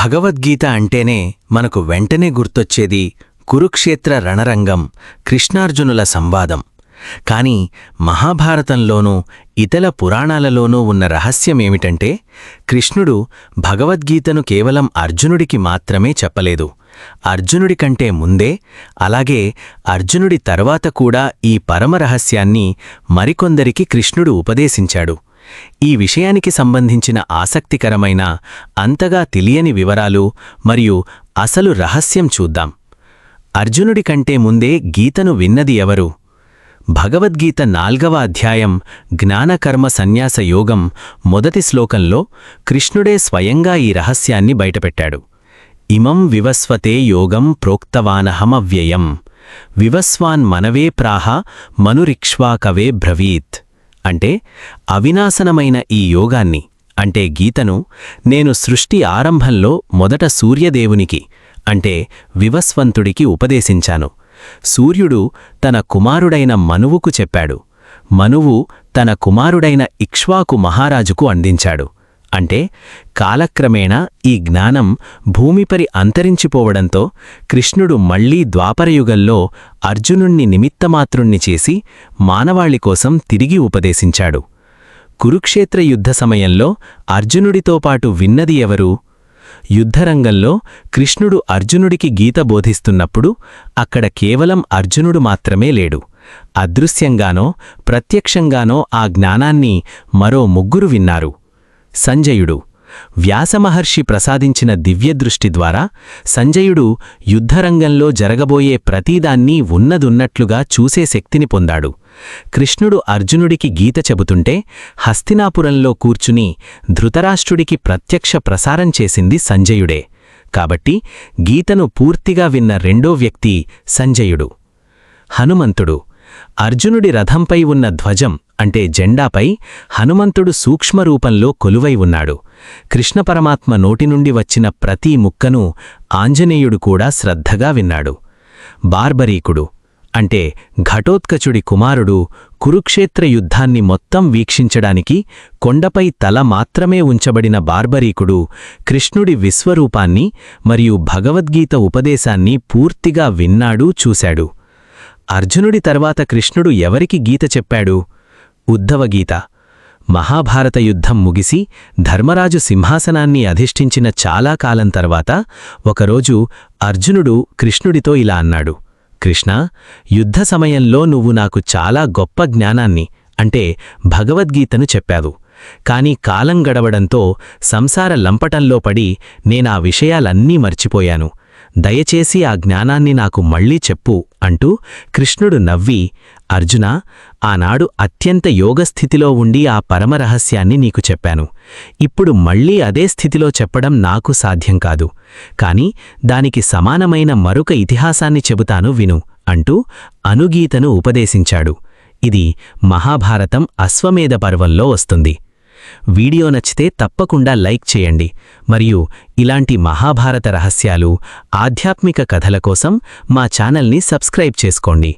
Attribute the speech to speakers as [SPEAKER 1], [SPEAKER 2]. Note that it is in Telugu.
[SPEAKER 1] భగవద్గీత అంటేనే మనకు వెంటనే గుర్తొచ్చేది కురుక్షేత్ర రణరంగం, కృష్ణార్జునుల సంవాదం. కాని మహాభారతంలోనూ ఇతర పురాణాలలోనూ ఉన్న రహస్యమేమిటంటే, కృష్ణుడు భగవద్గీతను కేవలం అర్జునుడికి మాత్రమే చెప్పలేదు. అర్జునుడి కంటే ముందే, అలాగే అర్జునుడి తర్వాత కూడా ఈ పరమరహస్యాన్ని మరికొందరికి కృష్ణుడు ఉపదేశించాడు. ఈ విషయానికి సంబంధించిన ఆసక్తికరమైన, అంతగా తెలియని వివరాలు మరియు అసలు రహస్యం చూద్దాం. అర్జునుడి కంటే ముందే గీతను విన్నది ఎవరు? భగవద్గీత 4వ అధ్యాయం జ్ఞానకర్మ సన్యాస యోగం మొదటి శ్లోకంలో కృష్ణుడే స్వయంగా ఈ రహస్యాన్ని బయటపెట్టాడు. ఇమం వివస్వతే యోగం ప్రోక్తవానహమవ్యయం వివస్వాన్ మనవే ప్రాహ మనురిక్ష్వాకవే బ్రవీత్. అంటే అవినాశనమైన ఈ యోగాన్ని, అంటే గీతను, నేను సృష్టి ఆరంభంలో మొదట సూర్యదేవునికి, అంటే వివస్వంతుడికి ఉపదేశించాను. సూర్యుడు తన కుమారుడైన మనువుకు చెప్పాడు. మనువు తన కుమారుడైన ఇక్ష్వాకు మహారాజుకు అందించాడు. అంటే కాలక్రమేణా ఈ జ్ఞానం భూమిపరి అంతరించిపోవడంతో కృష్ణుడు మళ్లీ ద్వాపరయుగంలో అర్జునుణ్ణి నిమిత్తమాత్రుణ్ణి చేసి మానవాళి కోసం తిరిగి ఉపదేశించాడు. కురుక్షేత్ర యుద్ధ సమయంలో అర్జునుడితో పాటు విన్నది ఎవరు? యుద్ధరంగంలో కృష్ణుడు అర్జునుడికి గీత బోధిస్తున్నప్పుడు అక్కడ కేవలం అర్జునుడు మాత్రమే లేడు. అదృశ్యంగానో ప్రత్యక్షంగానో ఆ జ్ఞానాన్ని మరో ముగ్గురు విన్నారు. సంజయుడు. వ్యాసమహర్షి ప్రసాదించిన దివ్యదృష్టి ద్వారా సంజయుడు యుద్ధరంగంలో జరగబోయే ప్రతీదాన్నీ ఉన్నదున్నట్లుగా చూసే శక్తిని పొందాడు. కృష్ణుడు అర్జునుడికి గీత చెబుతుంటే హస్తినాపురంలో కూర్చుని ధృతరాష్ట్రుడికి ప్రత్యక్ష ప్రసారం చేసింది సంజయుడే. కాబట్టి గీతను పూర్తిగా విన్న రెండో వ్యక్తి సంజయుడు. హనుమంతుడు. అర్జునుడి రథంపై ఉన్న ధ్వజం, అంటే జెండాపై హనుమంతుడు సూక్ష్మరూపంలో కొలువై ఉన్నాడు. కృష్ణపరమాత్మ నోటి నుండి వచ్చిన ప్రతి ముక్కను ఆంజనేయుడు కూడా శ్రద్ధగా విన్నాడు. బార్బరీకుడు. అంటే ఘటోత్కచుడి కుమారుడు కురుక్షేత్ర యుద్ధాన్ని మొత్తం వీక్షించడానికి కొండపై తల మాత్రమే ఉంచబడిన బార్బరీకుడు కృష్ణుడి విశ్వరూపాన్ని మరియు భగవద్గీత ఉపదేశాన్ని పూర్తిగా విన్నాడు, చూశాడు. అర్జునుడి తర్వాత కృష్ణుడు ఎవరికి గీత చెప్పాడు? ఉద్ధవగీత. మహాభారత యుద్ధం ముగిసి ధర్మరాజు సింహాసనాన్ని అధిష్ఠించిన చాలా కాలం తర్వాత ఒకరోజు అర్జునుడు కృష్ణుడితో ఇలా అన్నాడు: కృష్ణా, యుద్ధ సమయంలో నువ్వు నాకు చాలా గొప్ప జ్ఞానాన్ని, అంటే భగవద్గీతను చెప్పావు. కాని కాలం గడవడంతో సంసార లంపటంలో పడి నేనా విషయాలన్నీ మర్చిపోయాను. దయచేసి ఆ జ్ఞానాన్ని నాకు మళ్లీ చెప్పు అంటూ కృష్ణుడు నవ్వి, అర్జునా, ఆనాడు అత్యంత యోగస్థితిలో ఉండి ఆ పరమరహస్యాన్ని నీకు చెప్పాను. ఇప్పుడు మళ్లీ అదే స్థితిలో చెప్పడం నాకు సాధ్యం కాదు. కాని దానికి సమానమైన మరొక ఇతిహాసాన్ని చెబుతాను విను అంటూ అనుగీతను ఉపదేశించాడు. ఇది మహాభారతం అశ్వమేధ పర్వంలో వస్తుంది. వీడియో నచ్చితే తప్పకుండా లైక్ చేయండి. మరియు ఇలాంటి మహాభారత రహస్యాలు, ఆధ్యాత్మిక కథల కోసం మా ఛానల్ని సబ్స్క్రైబ్ చేసుకోండి.